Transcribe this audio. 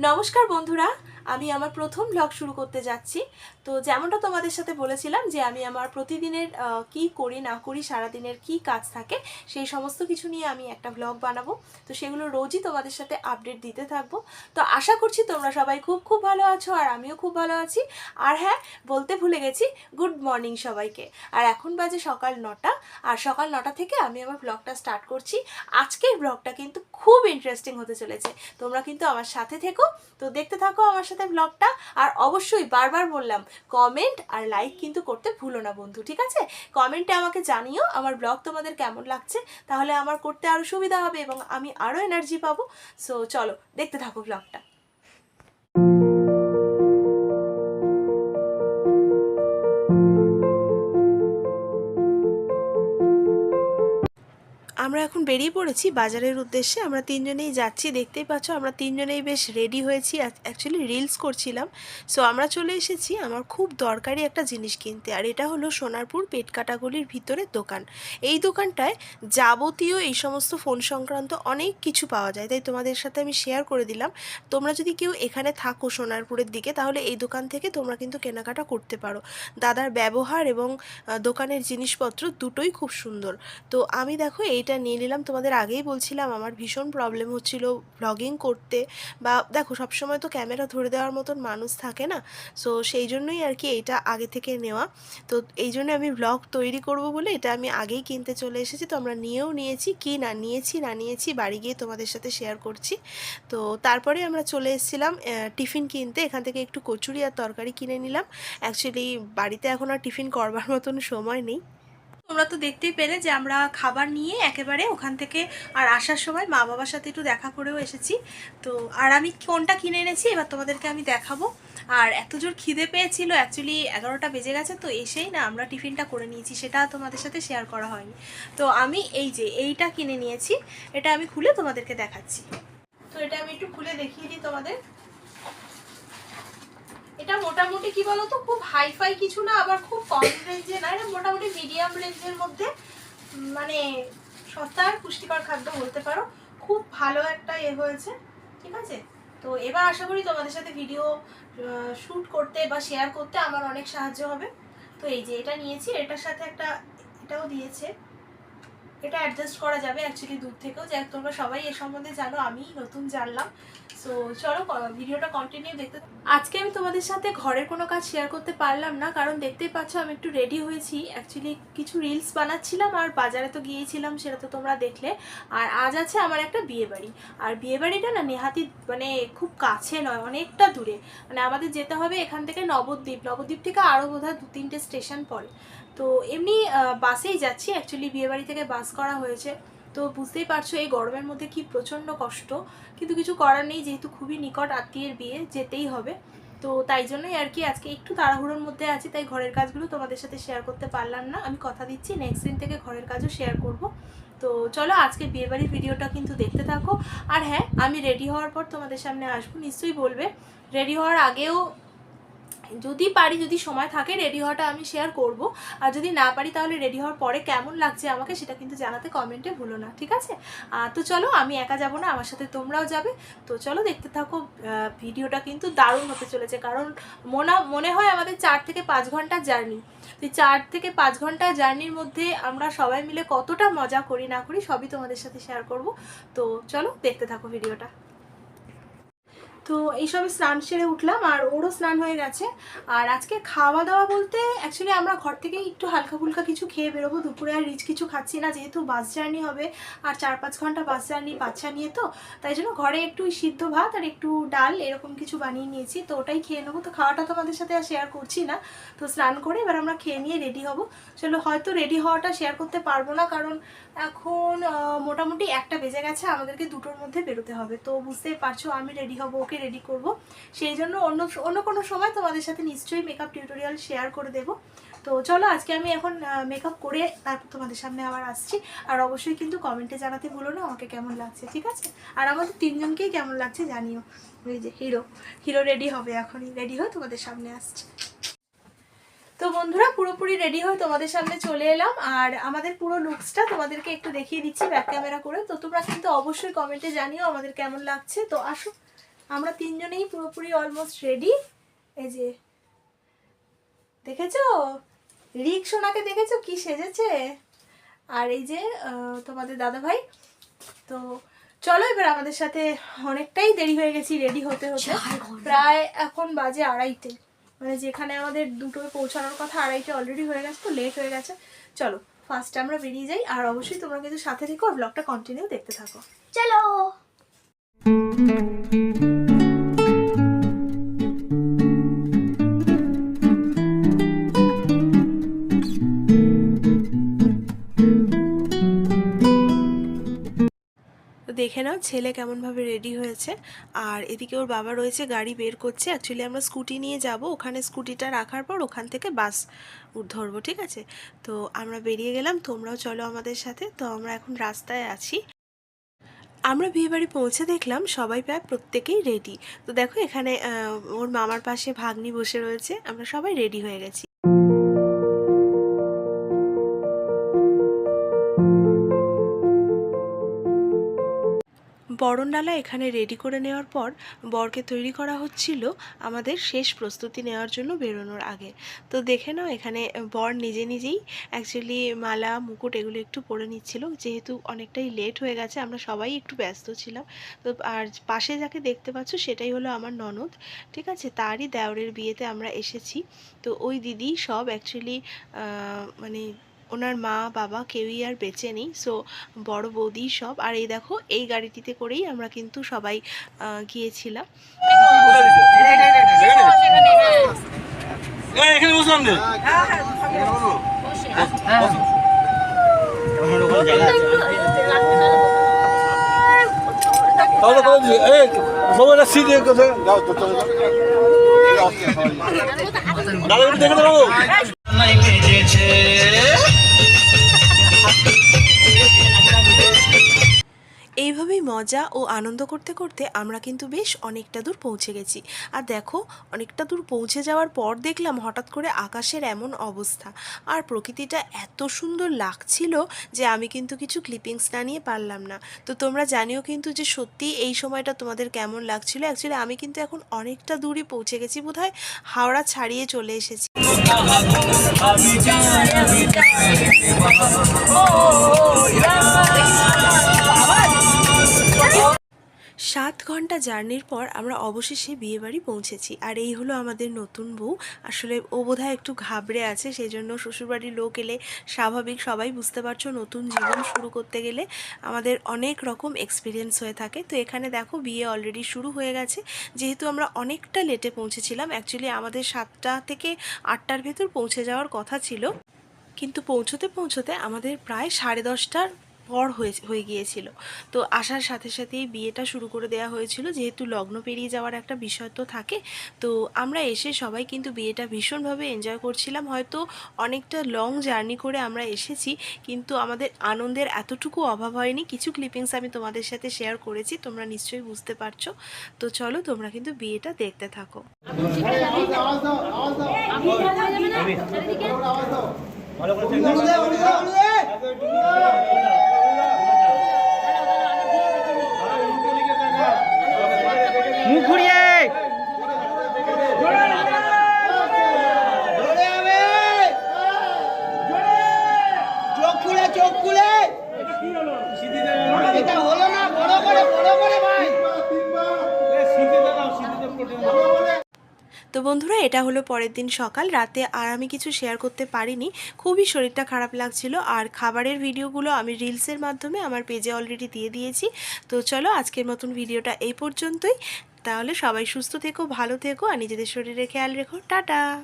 নমস্কার বন্ধুরা, আমি আমার প্রথম ব্লগ শুরু করতে যাচ্ছি। তো যেমনটা তোমাদের সাথে বলেছিলাম যে আমি আমার প্রতিদিনের কি করি না করি, সারাদিনের কি কাজ থাকে সেই সমস্ত কিছু নিয়ে আমি একটা ব্লগ বানাবো। তো সেগুলো রোজই তোমাদের সাথে আপডেট দিতে থাকবো। তো আশা করছি তোমরা সবাই খুব খুব ভালো আছো, আর আমিও খুব ভালো আছি। আর হ্যাঁ, বলতে ভুলে গেছি, গুড মর্নিং সবাইকে। আর এখন বাজে সকাল 9টা, আর সকাল 9টা থেকে আমি আমার ব্লগটা স্টার্ট করছি। আজকের ব্লগটা কিন্তু খুব ইন্টারেস্টিং হতে চলেছে, তোমরা কিন্তু আমার সাথে থেকো। তো দেখতে থাকো আমার সাথে ব্লগটা। আর অবশ্যই বারবার বললাম, কমেন্ট আর লাইক কিন্তু করতে ভুলো না বন্ধু, ঠিক আছে? কমেন্টে আমাকে জানিও আমার ব্লগ তোমাদের কেমন লাগছে, তাহলে আমার করতে আরও সুবিধা হবে এবং আমি আরও এনার্জি পাবো। সো চলো দেখতে থাকো ব্লগটা। আমরা এখন বেরিয়ে পড়েছি বাজারের উদ্দেশ্যে। আমরা তিনজনেই যাচ্ছি, দেখতেই পাচ্ছ আমরা তিনজনেই বেশ রেডি হয়েছি। অ্যাকচুয়ালি রিলস করছিলাম। সো আমরা চলে এসেছি আমার খুব দরকারি একটা জিনিস কিনতে, আর এটা হলো সোনারপুর পেটকাটাগলির ভিতরের দোকান। এই দোকানটায় যাবতীয় এই সমস্ত ফোন সংক্রান্ত অনেক কিছু পাওয়া যায়, তাই তোমাদের সাথে আমি শেয়ার করে দিলাম। তোমরা যদি কেউ এখানে থাকো সোনারপুরের দিকে, তাহলে এই দোকান থেকে তোমরা কিন্তু কেনাকাটা করতে পারো। দাদার ব্যবহার এবং দোকানের জিনিসপত্র দুটোই খুব সুন্দর। তো আমি দেখো এইটা নিয়ে নিলাম। তোমাদের আগেই বলছিলাম আমার ভীষণ প্রবলেম হচ্ছিল ব্লগিং করতে, বা দেখো সবসময় তো ক্যামেরা ধরে দেওয়ার মতন মানুষ থাকে না। সো সেই জন্যই আর কি এইটা আগে থেকে নেওয়া। তো এই জন্য আমি ব্লগ তৈরি করব বলে এটা আমি আগেই কিনতে চলে এসেছি। তো আমরা নিয়েও নিয়েছি, কি না নিয়েছি বাড়ি গিয়ে তোমাদের সাথে শেয়ার করছি। তো তারপরে আমরা চলে এসেছিলাম টিফিন কিনতে। এখান থেকে একটু কচুরি আর তরকারি কিনে নিলাম। অ্যাকচুয়ালি বাড়িতে এখন আর টিফিন করবার মতন সময় নেই। তোমরা তো দেখতেই পেলে যে আমরা খাবার নিয়ে একেবারে ওখান থেকে আর আসার সময় মা বাবার সাথে একটু দেখা করেও এসেছি। তো আর আমি কোনটা কিনে এনেছি এবার তোমাদেরকে আমি দেখাবো। আর এত জোর খিদে পেয়েছিল, অ্যাকচুয়ালি 11টা বেজে গেছে, তো এসেই না আমরা টিফিনটা করে নিয়েছি, সেটা তোমাদের সাথে শেয়ার করা হয়নি। তো আমি এই যে এইটা কিনে নিয়েছি, এটা আমি খুলে তোমাদেরকে দেখাচ্ছি। তো এটা আমি একটু খুলে দেখিয়ে দিই তোমাদের। এটা মোটামুটি কি বলতো, খুব হাইফাই কিছু না, আবার খুব কম রেঞ্জে না, এটা মোটামুটি মিডিয়াম রেঞ্জের মধ্যে, মানে সস্তার পুষ্টিকর খাদ্য বলতে পারো। খুব ভালো একটা হয়েছে, ঠিক আছে? তো এবার আশা করি তোমাদের সাথে ভিডিও শ্যুট করতে বা শেয়ার করতে আমার অনেক সাহায্য হবে। তো এই যে এটা নিয়েছি, এটার সাথে একটা এটাও দিয়েছে, এটা অ্যাডজাস্ট করা যাবে অ্যাকচুয়ালি দূর থেকেও। যাই হোক, তোমরা সবাই এর সম্বন্ধে জানো, আমি নতুন জানলাম। সো চলো ভিডিওটা কন্টিনিউ দেখতে। আজকে আমি তোমাদের সাথে ঘরের কোনো কাজ শেয়ার করতে পারলাম না, কারণ দেখতেই পাচ্ছ আমি একটু রেডি হয়েছি। অ্যাকচুয়ালি কিছু রিলস বানাচ্ছিলাম, আর বাজারে তো গিয়েছিলাম, সেটা তো তোমরা দেখলে। আর আজ আছে আমার একটা বিয়েবাড়ি, আর বিয়েবাড়িটা না নেহাতি মানে খুব কাছে নয়, অনেকটা দূরে। মানে আমাদের যেতে হবে এখান থেকে নবদ্বীপ, নবদ্বীপ থেকে আরও বোধহয় 2-3টে স্টেশন পড়ে। তো এমনি বাসেই যাচ্ছি, অ্যাকচুয়ালি বিয়েবাড়ি থেকে বাস করা হয়েছে। তো বুঝতেই পারছো এই গরমের মধ্যে কি প্রচণ্ড কষ্ট, কিন্তু কিছু করার নেই, যেহেতু খুবই নিকট আত্মীয়ের বিয়ে, যেতেই হবে। তো তাই জন্যই আর কি আজকে একটু তাড়াহুড়োর মধ্যে আছি, তাই ঘরের কাজগুলো তোমাদের সাথে শেয়ার করতে পারলাম না। আমি কথা দিচ্ছি নেক্সট দিন থেকে ঘরের কাজও শেয়ার করব। তো চলো আজকে বিয়েবাড়ির ভিডিওটা কিন্তু দেখতে থাকো। আর হ্যাঁ, আমি রেডি হওয়ার পর তোমাদের সামনে আসবো, নিশ্চয়ই বলবে। রেডি হওয়ার আগেও যদি পারি, যদি সময় থাকে, রেডি হওয়াটা আমি শেয়ার করব। আর যদি না পারি তাহলে রেডি হওয়ার পরে কেমন লাগছে আমাকে সেটা কিন্তু জানাতে কমেন্টে ভুলো না, ঠিক আছে? তো চলো, আমি একা যাব না, আমার সাথে তোমরাও যাবে। তো চলো দেখতে থাকো। ভিডিওটা কিন্তু দারুণ হতে চলেছে, কারণ মনে হয় আমাদের 4 থেকে 5 ঘন্টার জার্নি। তো 4 থেকে 5 ঘন্টার জার্নির মধ্যে আমরা সবাই মিলে কতটা মজা করি না করি সবই তোমাদের সাথে শেয়ার করব। তো চলো দেখতে থাকো ভিডিওটা। তো এইসবে স্নান সেরে উঠলাম, আর ওরও স্নান হয়ে গেছে। আর আজকে খাওয়া দাওয়া বলতে অ্যাকচুয়ালি আমরা ঘর থেকেই একটু হালকা ফুলকা কিছু খেয়ে বেরোবো। দুপুরে আর রিচ কিছু খাচ্ছি না, যেহেতু বাস জার্নি হবে, আর 4-5 ঘন্টা বাস জার্নি বাচ্চা নিয়ে, তো তাই জন্য ঘরে একটু সিদ্ধ ভাত আর একটু ডাল এরকম কিছু বানিয়ে নিয়েছি, তো ওটাই খেয়ে নেবো। তো খাওয়াটা তোমাদের সাথে আর শেয়ার করছি না। তো স্নান করে এবার আমরা খেয়ে নিয়ে রেডি হব। চলো, হয়তো রেডি হওয়াটা শেয়ার করতে পারবো না, কারণ এখন মোটামুটি 1টা বেজে গেছে, আমাদেরকে 2টোর মধ্যে বেরোতে হবে। তো বুঝতেই পারছো আমি রেডি হব, ওকে রেডি করব, সেই জন্য অন্য কোনো সময় তোমাদের সাথে নিশ্চয়ই মেকআপ টিউটোরিয়াল শেয়ার করে দেব। তো চলো আজকে আমি এখন মেকআপ করে তারপর তোমাদের সামনে আবার আসছি। আর অবশ্যই কিন্তু কমেন্টে জানাতে ভুলো না আমাকে কেমন লাগছে, ঠিক আছে? আর আমাদের তিনজনকেই কেমন লাগছে জানিও। ওই যে হিরো রেডি হবে, এখনই রেডি হয়ে তোমাদের সামনে আসছে। তো বন্ধুরা, পুরোপুরি রেডি হয়ে তোমাদের সামনে চলে এলাম, আর আমাদের পুরো লুকসটা তোমাদেরকে একটু দেখিয়ে দিচ্ছি ব্যাক ক্যামেরা করে। তো তোমরা কিন্তু অবশ্যই কমেন্টে জানিও আমাদের কেমন লাগছে। তো আসো। আমরা তিনজনেই পুরোপুরি অলমোস্ট রেডি। এই যে দেখেছো রিক সোনাকে, দেখেছো কি সেজেছে, আর এই যে তোমাদের দাদা ভাই। তো চলো এবার আমাদের সাথে, অনেকটাই দেরি হয়ে গেছি রেডি হতে হতে, প্রায় এখন বাজে 2:30, মানে যেখানে আমাদের 2টোয় পৌঁছানোর কথা 2:30 অলরেডি হয়ে গেছে, তো লেট হয়ে গেছে। চলো ফার্স্টে আমরা বেরিয়ে যাই, আর অবশ্যই তোমরা কিন্তু সাথে থেকো, ব্লগটা কন্টিনিউ দেখতে থাকো। চলো। দেখে নাও ছেলে কেমনভাবে রেডি হয়েছে, আর এদিকে ওর বাবা রয়েছে গাড়ি বের করছে। অ্যাকচুয়ালি আমরা স্কুটি নিয়ে যাব, ওখানে স্কুটিটা রাখার পর ওখান থেকে বাস ধরবো, ঠিক আছে। তো আমরা বেরিয়ে গেলাম, তোমরাও চলো আমাদের সাথে। তো আমরা এখন রাস্তায় আছি। আমরা বিয়েবাড়ি পৌঁছে দেখলাম সবাই প্রায় প্রত্যেকেই রেডি। তো দেখো এখানে ওর মামার পাশে ভাগ্নি বসে রয়েছে, আমরা সবাই রেডি হয়ে গেছি। বরণডালা এখানে রেডি করে নেওয়ার পর বরকে তৈরি করা হচ্ছিল আমাদের শেষ প্রস্তুতি নেওয়ার জন্য বেরোনোর আগে। তো দেখে নাও এখানে বর নিজে নিজেই অ্যাকচুয়ালি মালা মুকুট এগুলো একটু পরে নিচ্ছিল, যেহেতু অনেকটাই লেট হয়ে গেছে, আমরা সবাই একটু ব্যস্ত ছিলাম। তো আর পাশে যাকে দেখতে পাচ্ছ সেটাই হলো আমার ননদ, ঠিক আছে, তারই দেওরের বিয়েতে আমরা এসেছি। তো ওই দিদি সব অ্যাকচুয়ালি মানে ওনার মা বাবা কেউই আর বেঁচে নেই, সো বড় বৌদি সব। আর এই দেখো এই গাড়িটিতে করেই আমরা কিন্তু সবাই গিয়েছিলাম। এইভাবেই মজা ও আনন্দ করতে করতে আমরা কিন্তু বেশ অনেকটা দূর পৌঁছে গেছি। আর দেখো অনেকটা দূর পৌঁছে যাওয়ার পর দেখলাম হঠাৎ করে আকাশের এমন অবস্থা, আর প্রকৃতিটা এত সুন্দর লাগছিল যে আমি কিন্তু কিছু ক্লিপিংস না নিয়ে পারলাম না। তো তোমরা জানিও কিন্তু যে সত্যি এই সময়টা তোমাদের কেমন লাগছিল। অ্যাকচুয়ালি আমি কিন্তু এখন অনেকটা দূরই পৌঁছে গেছি, বোধহয় হাওড়া ছাড়িয়ে চলে এসেছি। 7 ঘন্টা জার্নির পর আমরা অবশেষে বিয়েবাড়ি পৌঁছেছি। আর এই হলো আমাদের নতুন বউ। আসলে ও বোধহয় একটু ঘাবড়ে আছে, সেই জন্য শ্বশুরবাড়ির লোক এলে স্বাভাবিক, সবাই বুঝতে পারছো নতুন জীবন শুরু করতে গেলে আমাদের অনেক রকম এক্সপিরিয়েন্স হয়ে থাকে। তো এখানে দেখো বিয়ে অলরেডি শুরু হয়ে গেছে, যেহেতু আমরা অনেকটা লেটে পৌঁছেছিলাম। অ্যাকচুয়ালি আমাদের 7টা থেকে 8টার ভেতর পৌঁছে যাওয়ার কথা ছিল, কিন্তু পৌঁছতে পৌঁছতে আমাদের প্রায় 10:30টার পর হয়ে গিয়েছিল। তো আসার সাথে সাথেই বিয়েটা শুরু করে দেওয়া হয়েছিল, যেহেতু লগ্ন পেরিয়ে যাওয়ার একটা বিষয় তো থাকে। তো আমরা এসে সবাই কিন্তু বিয়েটা ভীষণভাবে এনজয় করছিলাম। হয়তো অনেকটা লং জার্নি করে আমরা এসেছি, কিন্তু আমাদের আনন্দের এতটুকু অভাব হয়নি। কিছু ক্লিপিংস আমি তোমাদের সাথে শেয়ার করেছি, তোমরা নিশ্চয়ই বুঝতে পারছো। তো চলো তোমরা কিন্তু বিয়েটা দেখতে থাকো। মুখ ঘুরিয়ে চোখ খুলে এটা হলো না, বড় করে ভাই। তো বন্ধুরা এটা হলো পরের দিন সকাল। রাতে আর আমি কিছু শেয়ার করতে পারিনি, খুবই শরীরটা খারাপ লাগছিল। আর খাবারের ভিডিওগুলো আমি রিলসের মাধ্যমে আমার পেজে অলরেডি দিয়ে দিয়েছি। তো চলো আজকের মতন ভিডিওটা এই পর্যন্তই। তাহলে সবাই সুস্থ থেকো, ভালো থেকো, আর নিজেদের শরীরের খেয়াল রেখো। টাটা।